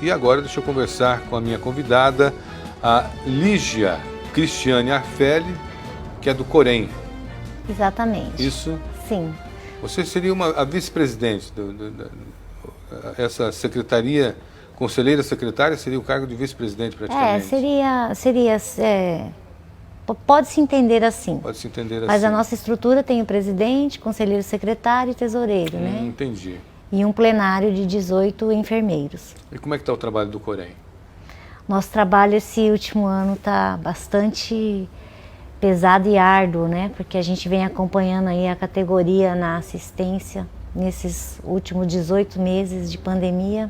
E agora deixa eu conversar com a minha convidada, a Lígia Cristiane Arfelli, que é do Corém. Exatamente. Isso? Sim. Você seria a vice-presidente, essa secretaria, conselheira secretária, seria o cargo de vice-presidente praticamente? Pode-se entender assim. Pode-se entender assim. Mas a nossa estrutura tem o presidente, conselheiro secretário e tesoureiro, né? Entendi. E um plenário de 18 enfermeiros. E como é que está o trabalho do Corém? Nosso trabalho esse último ano está bastante pesado e árduo, né? Porque a gente vem acompanhando aí a categoria na assistência nesses últimos 18 meses de pandemia.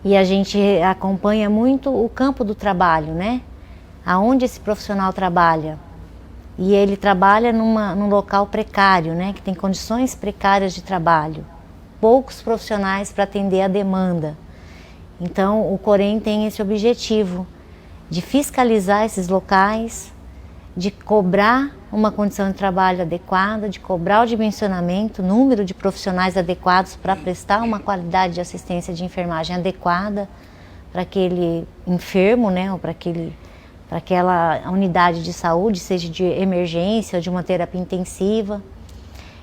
E a gente acompanha muito o campo do trabalho, né? Aonde esse profissional trabalha. E ele trabalha num local precário, né? Que tem condições precárias de trabalho. Poucos profissionais para atender a demanda. Então, o Corém tem esse objetivo de fiscalizar esses locais, de cobrar uma condição de trabalho adequada, de cobrar o dimensionamento, número de profissionais adequados para prestar uma qualidade de assistência de enfermagem adequada para aquele enfermo, né? Ou para aquela unidade de saúde, seja de emergência ou de uma terapia intensiva.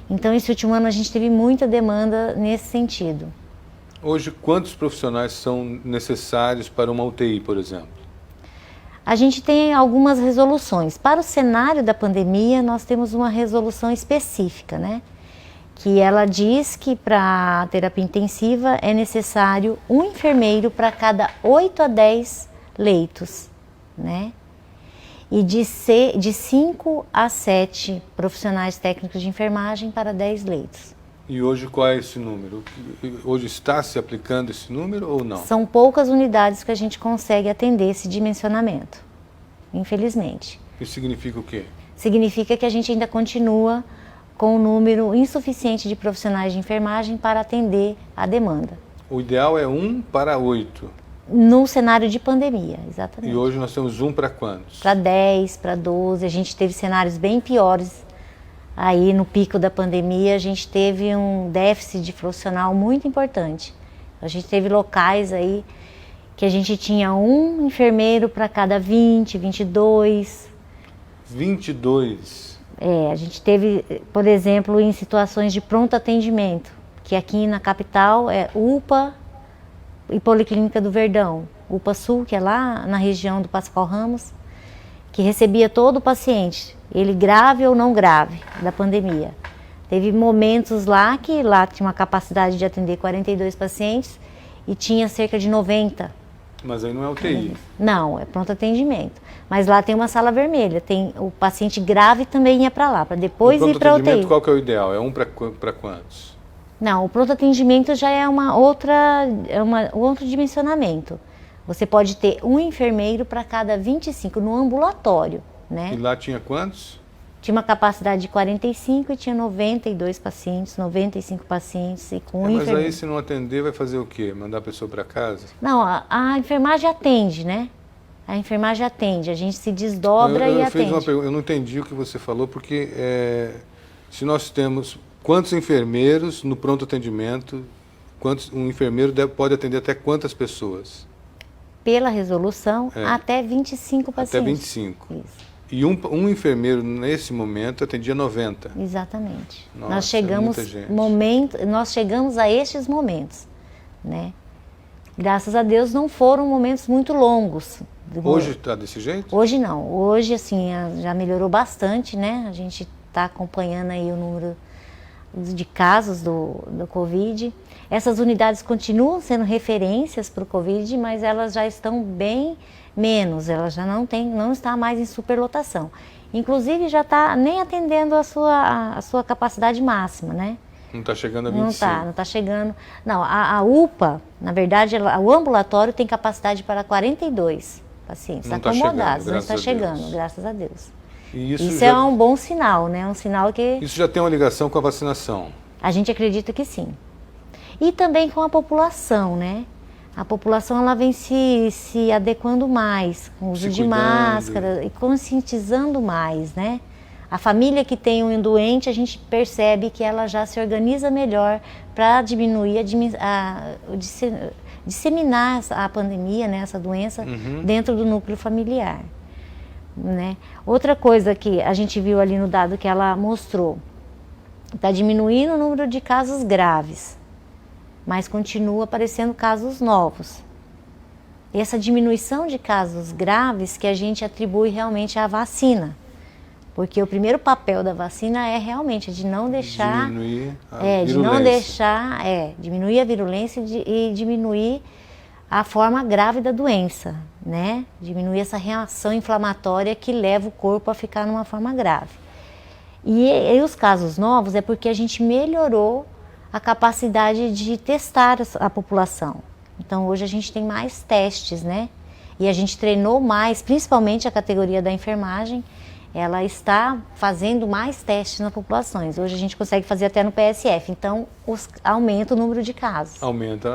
Então, esse último ano a gente teve muita demanda nesse sentido. Hoje, quantos profissionais são necessários para uma UTI, por exemplo? A gente tem algumas resoluções. Para o cenário da pandemia, nós temos uma resolução específica, né? Que ela diz que para a terapia intensiva é necessário um enfermeiro para cada 8 a 10 leitos, né? E de 5 a 7 profissionais técnicos de enfermagem para 10 leitos. E hoje qual é esse número? Hoje está se aplicando esse número ou não? São poucas unidades que a gente consegue atender esse dimensionamento, infelizmente. Isso significa o quê? Significa que a gente ainda continua com um número insuficiente de profissionais de enfermagem para atender a demanda. O ideal é 1 para 8. No cenário de pandemia, exatamente. E hoje nós temos 1 para quantos? Para 10, para 12, a gente teve cenários bem piores. Aí no pico da pandemia a gente teve um déficit de profissional muito importante. A gente teve locais aí que a gente tinha um enfermeiro para cada 20, 22. 22? A gente teve, por exemplo, em situações de pronto atendimento, que aqui na capital é UPA e Policlínica do Verdão. UPA Sul, que é lá na região do Pascoal Ramos, que recebia todo o paciente, ele grave ou não grave, da pandemia. Teve momentos lá que lá tinha uma capacidade de atender 42 pacientes e tinha cerca de 90. Mas aí não é UTI. Não, é pronto atendimento. Mas lá tem uma sala vermelha, tem o paciente grave também ia para lá, para depois ir para a UTI. Pronto atendimento, qual que é o ideal? É 1 para quantos? Não, o pronto atendimento já é outro dimensionamento. Você pode ter um enfermeiro para cada 25 no ambulatório, né? E lá tinha quantos? Tinha uma capacidade de 45 e tinha 92 pacientes, 95 pacientes e com um enfermeiro. Mas aí se não atender vai fazer o quê? Mandar a pessoa para casa? Não, a enfermagem atende, né? A enfermagem atende, a gente se desdobra e atende. Eu não entendi o que você falou, porque se nós temos quantos enfermeiros no pronto atendimento, um enfermeiro pode atender até quantas pessoas? Pela resolução, até 25 pacientes. Até 25. Isso. E um enfermeiro, nesse momento, atendia 90. Exatamente. Nossa, nós chegamos nós chegamos a estes momentos, né? Graças a Deus não foram momentos muito longos. Hoje está desse jeito? Hoje não. Hoje, assim, já melhorou bastante, né? A gente está acompanhando aí o número de casos do Covid. Essas unidades continuam sendo referências para o Covid, mas elas já estão bem menos, elas já não está mais em superlotação. Inclusive já está nem atendendo a sua capacidade máxima, né? Não está chegando a 25. Não está chegando. Não, a UPA, na verdade, o ambulatório tem capacidade para 42 pacientes acomodados. Não está chegando, graças a Deus. Isso é um bom sinal, né? Um sinal que... Isso já tem uma ligação com a vacinação? A gente acredita que sim. E também com a população, né? A população ela vem se adequando mais, com o uso de máscara e conscientizando mais, né? A família que tem um doente, a gente percebe que ela já se organiza melhor para diminuir disseminar a pandemia, né, essa doença, dentro do núcleo familiar. Né? Outra coisa que a gente viu ali no dado que ela mostrou, está diminuindo o número de casos graves, mas continua aparecendo casos novos. Essa diminuição de casos graves que a gente atribui realmente à vacina. Porque o primeiro papel da vacina é realmente de não deixar... Diminuir a de virulência. não deixar... diminuir a virulência e diminuir a forma grave da doença, né? Diminuir essa reação inflamatória que leva o corpo a ficar numa forma grave. E os casos novos é porque a gente melhorou a capacidade de testar a população. Então hoje a gente tem mais testes, né? E a gente treinou mais, principalmente a categoria da enfermagem, ela está fazendo mais testes nas populações. Hoje a gente consegue fazer até no PSF, então aumenta o número de casos. Aumenta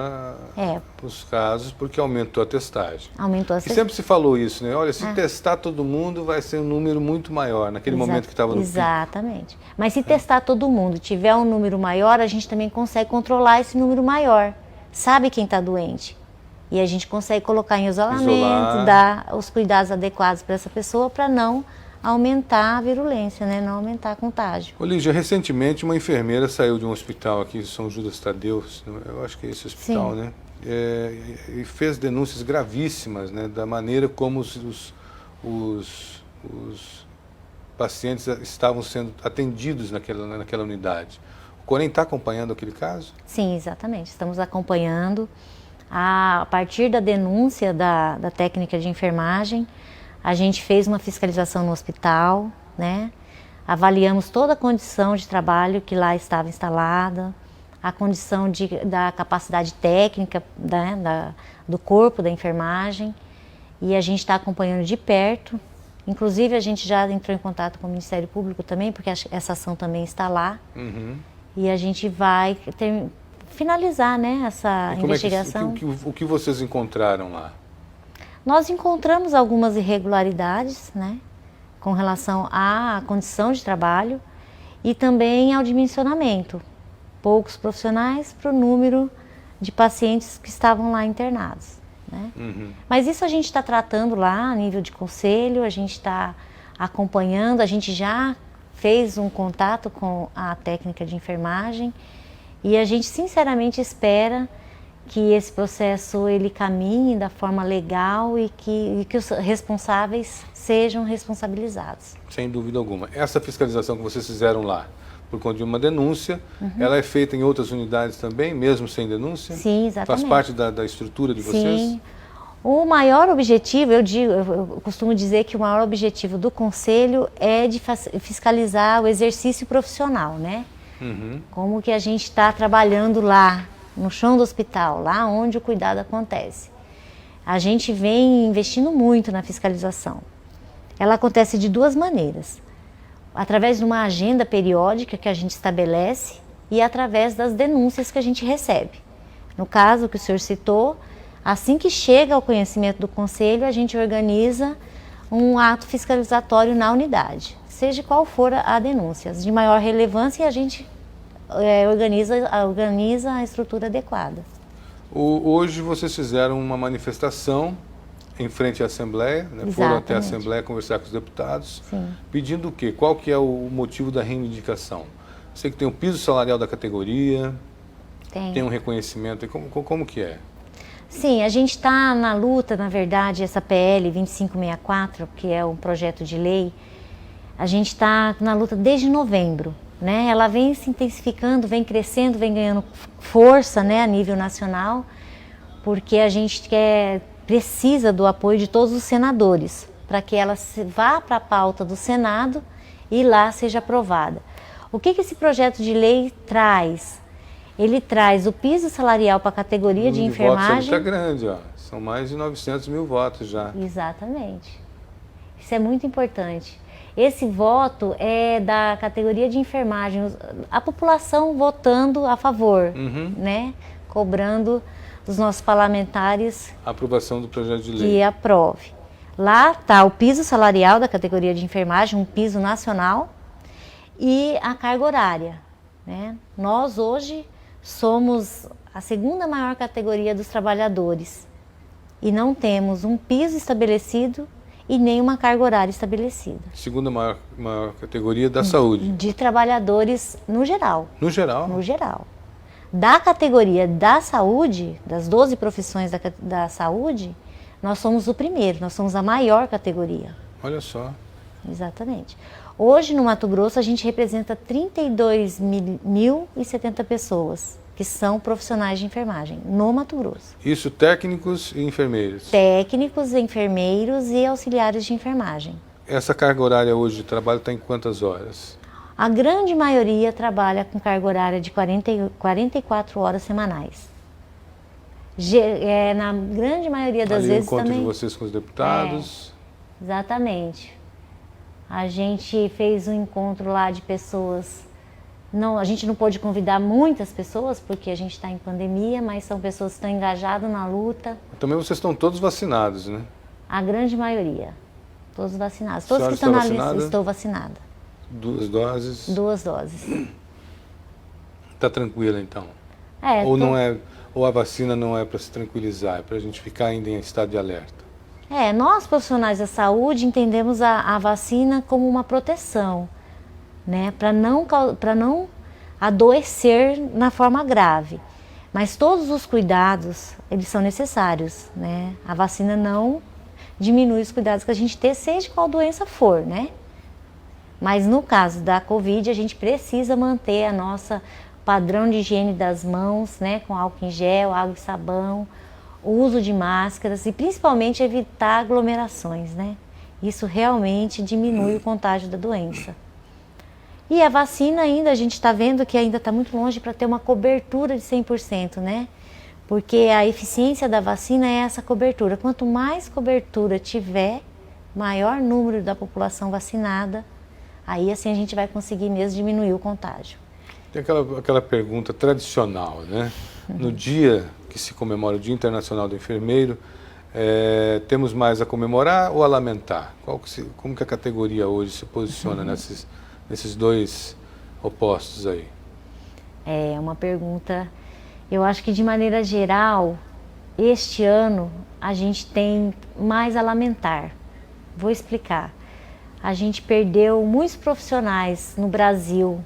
os casos porque aumentou a testagem. Aumentou a E sempre se falou isso, né? Olha, se testar todo mundo vai ser um número muito maior, naquele momento que estava no pico. Exatamente. Mas se testar todo mundo tiver um número maior, a gente também consegue controlar esse número maior. Sabe quem está doente. E a gente consegue colocar em isolamento, dar os cuidados adequados para essa pessoa para não aumentar a virulência, né? Não aumentar a contágio. Ô Lígia, recentemente uma enfermeira saiu de um hospital aqui em São Judas Tadeu, eu acho que é esse hospital, né? E fez denúncias gravíssimas, né? Da maneira como os pacientes estavam sendo atendidos naquela unidade. O Corém está acompanhando aquele caso? Sim, exatamente. Estamos acompanhando. A partir da denúncia da técnica de enfermagem, a gente fez uma fiscalização no hospital, né? Avaliamos toda a condição de trabalho que lá estava instalada, a condição da capacidade técnica, né? Do corpo da enfermagem, e a gente está acompanhando de perto. Inclusive a gente já entrou em contato com o Ministério Público também, porque essa ação também está lá. E a gente vai finalizar, né, essa investigação. O que vocês encontraram lá? Nós encontramos algumas irregularidades, né, com relação à condição de trabalho e também ao dimensionamento. Poucos profissionais para o número de pacientes que estavam lá internados, né? Mas isso a gente está tratando lá a nível de conselho, a gente está acompanhando, a gente já fez um contato com a técnica de enfermagem e a gente sinceramente espera que esse processo ele caminhe da forma legal e que os responsáveis sejam responsabilizados. Sem dúvida alguma. Essa fiscalização que vocês fizeram lá, por conta de uma denúncia, ela é feita em outras unidades também, mesmo sem denúncia? Sim, exatamente. Faz parte da estrutura de vocês? Sim. O maior objetivo, eu costumo dizer que o maior objetivo do Conselho é de fiscalizar o exercício profissional, né? Como que a gente está trabalhando lá, no chão do hospital, lá onde o cuidado acontece. A gente vem investindo muito na fiscalização. Ela acontece de duas maneiras. Através de uma agenda periódica que a gente estabelece e através das denúncias que a gente recebe. No caso que o senhor citou, assim que chega ao conhecimento do Conselho, a gente organiza um ato fiscalizatório na unidade, seja qual for a denúncia. De maior relevância, a gente organiza a estrutura adequada. Hoje vocês fizeram uma manifestação em frente à Assembleia, né? Foram até a Assembleia conversar com os deputados, pedindo o quê? Qual que é o motivo da reivindicação? Sei que tem o piso salarial da categoria, tem um reconhecimento, como que é? Sim, a gente está na luta, na verdade, essa PL 2564, que é um projeto de lei, a gente está na luta desde novembro, né? Ela vem se intensificando, vem crescendo, vem ganhando força, né, a nível nacional, porque a gente precisa do apoio de todos os senadores, para que ela vá para a pauta do Senado e lá seja aprovada. O que esse projeto de lei traz? Ele traz o piso salarial para a categoria de enfermagem. Votos é muito grande, ó. São mais de 900 mil votos já. Exatamente. Isso é muito importante. Esse voto é da categoria de enfermagem, a população votando a favor, né? Cobrando dos nossos parlamentares a aprovação do projeto de lei. Que aprove. Lá está o piso salarial da categoria de enfermagem, um piso nacional, e a carga horária, né? Nós hoje somos a segunda maior categoria dos trabalhadores. E não temos um piso estabelecido e nem uma carga horária estabelecida. Segunda maior categoria da saúde. De trabalhadores no geral. No geral? No geral. Da categoria da saúde, das 12 profissões da saúde, nós somos o primeiro, nós somos a maior categoria. Olha só. Exatamente. Hoje, no Mato Grosso, a gente representa 32.070 pessoas que são profissionais de enfermagem no Mato Grosso. Isso técnicos e enfermeiros? Técnicos, enfermeiros e auxiliares de enfermagem. Essa carga horária hoje de trabalho está em quantas horas? A grande maioria trabalha com carga horária de 44 horas semanais. Na grande maioria das vezes também... Ali o encontro também, de vocês com os deputados? Exatamente. A gente fez um encontro lá de pessoas... Não, a gente não pôde convidar muitas pessoas, porque a gente está em pandemia, mas são pessoas que estão engajadas na luta. Também vocês estão todos vacinados, né? A grande maioria. Todos vacinados. Todos que estão estão na lista, estou vacinada. 2 doses? 2 doses. Está tranquila, então? Ou a vacina não é para se tranquilizar, é para a gente ficar ainda em estado de alerta? Nós profissionais da saúde entendemos a vacina como uma proteção, né, para não adoecer na forma grave. Mas todos os cuidados, eles são necessários, né? A vacina não diminui os cuidados que a gente tem, seja qual doença for, né? Mas no caso da Covid, a gente precisa manter a nossa padrão de higiene das mãos, né, com álcool em gel, água e sabão, o uso de máscaras e principalmente evitar aglomerações, né? Isso realmente diminui o contágio da doença. E a vacina ainda, a gente está vendo que ainda está muito longe para ter uma cobertura de 100%, né? Porque a eficiência da vacina é essa cobertura. Quanto mais cobertura tiver, maior número da população vacinada, aí assim a gente vai conseguir mesmo diminuir o contágio. Tem aquela pergunta tradicional, né? No dia que se comemora o Dia Internacional do Enfermeiro, temos mais a comemorar ou a lamentar? Como que a categoria hoje se posiciona nesses dois opostos aí? É uma pergunta, eu acho que de maneira geral, este ano a gente tem mais a lamentar. Vou explicar. A gente perdeu muitos profissionais no Brasil,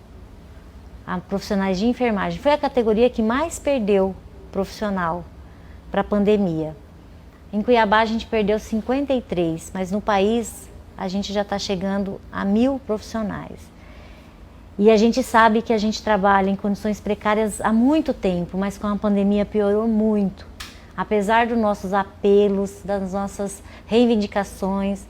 profissionais de enfermagem. Foi a categoria que mais perdeu profissional para a pandemia. Em Cuiabá a gente perdeu 53, mas no país a gente já está chegando a 1.000 profissionais. E a gente sabe que a gente trabalha em condições precárias há muito tempo, mas com a pandemia piorou muito. Apesar dos nossos apelos, das nossas reivindicações,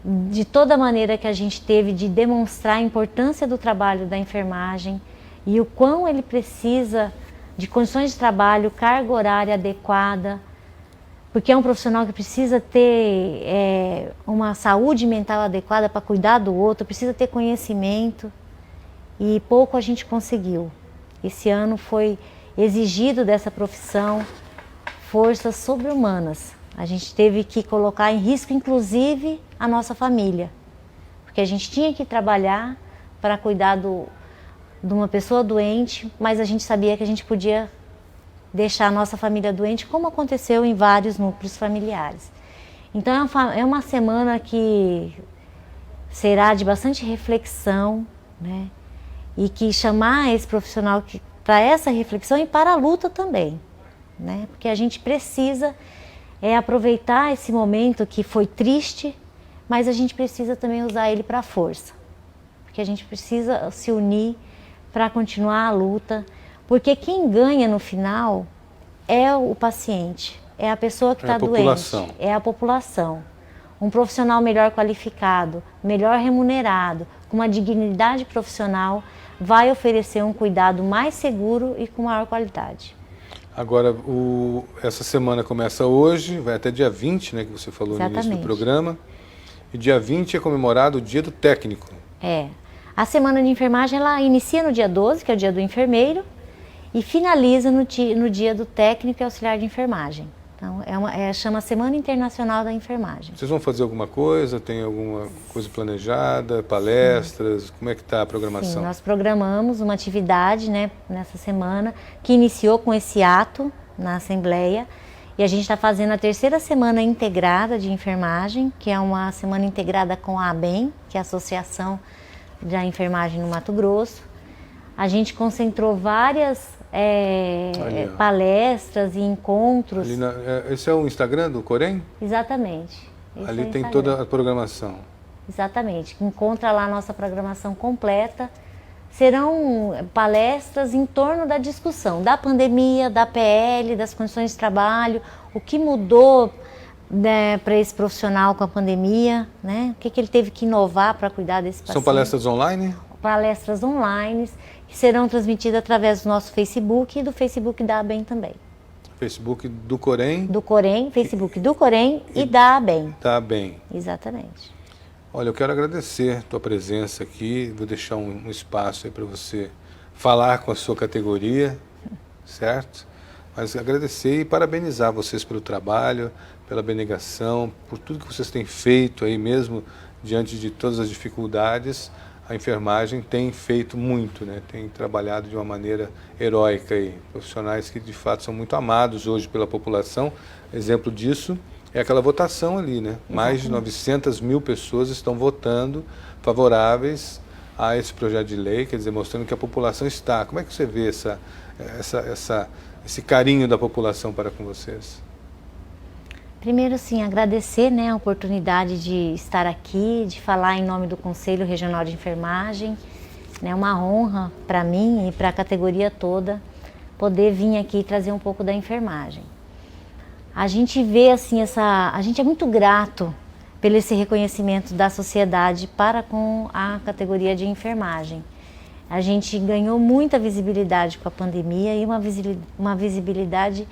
de toda maneira que a gente teve de demonstrar a importância do trabalho da enfermagem e o quão ele precisa de condições de trabalho, carga horária adequada, porque é um profissional que precisa ter uma saúde mental adequada para cuidar do outro, precisa ter conhecimento, e pouco a gente conseguiu. Esse ano foi exigido dessa profissão forças sobre-humanas. A gente teve que colocar em risco, inclusive, a nossa família, porque a gente tinha que trabalhar para cuidar de uma pessoa doente, mas a gente sabia que a gente podia deixar a nossa família doente, como aconteceu em vários núcleos familiares. Então é uma semana que será de bastante reflexão, né? E que chamar esse profissional para essa reflexão e para a luta também, né? Porque a gente precisa aproveitar esse momento que foi triste, mas a gente precisa também usar ele para a força, porque a gente precisa se unir para continuar a luta, porque quem ganha no final é o paciente, é a pessoa que está doente, é a população. Um profissional melhor qualificado, melhor remunerado, com uma dignidade profissional, vai oferecer um cuidado mais seguro e com maior qualidade. Agora, essa semana começa hoje, vai até dia 20, né, que você falou no início do programa, e dia 20 é comemorado o Dia do Técnico. A semana de enfermagem ela inicia no dia 12, que é o dia do enfermeiro, e finaliza no dia do técnico e auxiliar de enfermagem. Então, chama Semana Internacional da Enfermagem. Vocês vão fazer alguma coisa? Tem alguma coisa planejada? Palestras? Sim. Como é que está a programação? Sim, nós programamos uma atividade, né, nessa semana, que iniciou com esse ato na Assembleia. E a gente está fazendo a terceira semana integrada de enfermagem, que é uma semana integrada com a ABEM, que é a Associação da Enfermagem no Mato Grosso. A gente concentrou várias palestras e encontros. Esse é o Instagram do Corém? Exatamente. Ali tem toda a programação. Exatamente. Encontra lá a nossa programação completa. Serão palestras em torno da discussão da pandemia, da PL, das condições de trabalho, o que mudou, né, para esse profissional com a pandemia, né? O que ele teve que inovar para cuidar desse paciente. São palestras online? Palestras online, que serão transmitidas através do nosso Facebook e do Facebook da ABEM também. Facebook do Corém? Do Corém, Facebook do Corém e da ABEM. Da ABEM. Exatamente. Olha, eu quero agradecer a tua presença aqui, vou deixar um espaço aí para você falar com a sua categoria, certo? Mas agradecer e parabenizar vocês pelo trabalho, pela abnegação, por tudo que vocês têm feito aí mesmo, diante de todas as dificuldades. A enfermagem tem feito muito, né? Tem trabalhado de uma maneira heróica aí. Profissionais que de fato são muito amados hoje pela população. Exemplo disso é aquela votação ali, né? Exatamente. Mais de 900 mil pessoas estão votando favoráveis a esse projeto de lei, quer dizer, mostrando que a população está. Como é que você vê esse carinho da população para com vocês? Primeiro, sim, agradecer, né, a oportunidade de estar aqui, de falar em nome do Conselho Regional de Enfermagem. É uma honra para mim e para a categoria toda poder vir aqui e trazer um pouco da enfermagem. A gente vê assim, a gente é muito grato pelo esse reconhecimento da sociedade para com a categoria de enfermagem. A gente ganhou muita visibilidade com a pandemia e uma visibilidade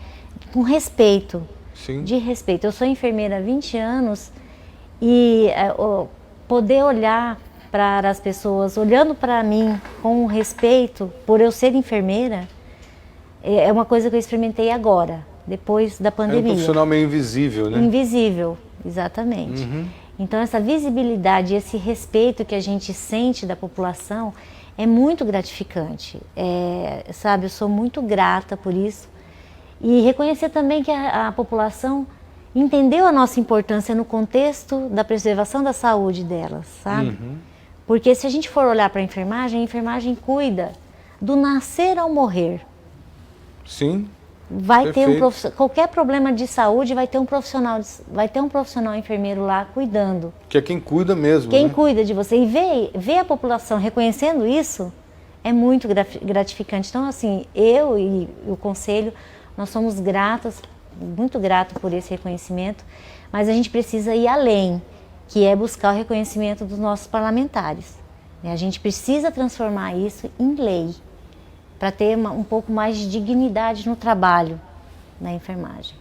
com respeito. Sim. De respeito. Eu sou enfermeira há 20 anos e poder olhar para as pessoas, olhando para mim com respeito, por eu ser enfermeira, é uma coisa que eu experimentei agora, depois da pandemia. É um profissional meio invisível, né? Invisível, exatamente. Uhum. Então essa visibilidade, esse respeito que a gente sente da população é muito gratificante. Sabe, eu sou muito grata por isso. E reconhecer também que a população entendeu a nossa importância no contexto da preservação da saúde delas, sabe? Uhum. Porque se a gente for olhar para a enfermagem cuida do nascer ao morrer. Sim. Vai ter qualquer problema de saúde, vai ter um profissional enfermeiro lá cuidando. Que é quem cuida mesmo. Quem, né? Cuida de você. E ver a população reconhecendo isso é muito gratificante. Então, assim, eu e o Conselho, nós somos gratos, muito gratos por esse reconhecimento, mas a gente precisa ir além, que é buscar o reconhecimento dos nossos parlamentares. A gente precisa transformar isso em lei, para ter um pouco mais de dignidade no trabalho na enfermagem.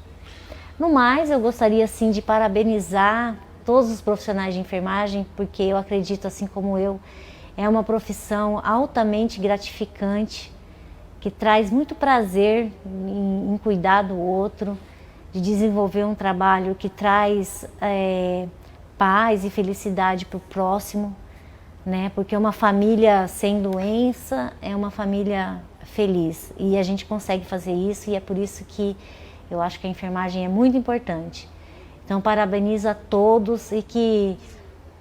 No mais, eu gostaria sim de parabenizar todos os profissionais de enfermagem, porque eu acredito, assim como eu, é uma profissão altamente gratificante, que traz muito prazer em cuidar do outro, de desenvolver um trabalho que traz paz e felicidade para o próximo, né? Porque uma família sem doença é uma família feliz e a gente consegue fazer isso e é por isso que eu acho que a enfermagem é muito importante. Então parabenizo a todos e que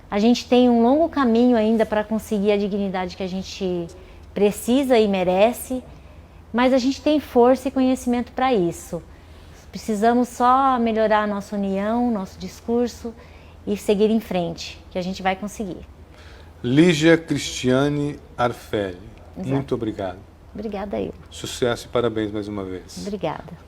a gente tem um longo caminho ainda para conseguir a dignidade que a gente precisa e merece, mas a gente tem força e conhecimento para isso. Precisamos só melhorar a nossa união, nosso discurso e seguir em frente, que a gente vai conseguir. Lígia Cristiane Arfelli, muito obrigado. Obrigada eu. Sucesso e parabéns mais uma vez. Obrigada.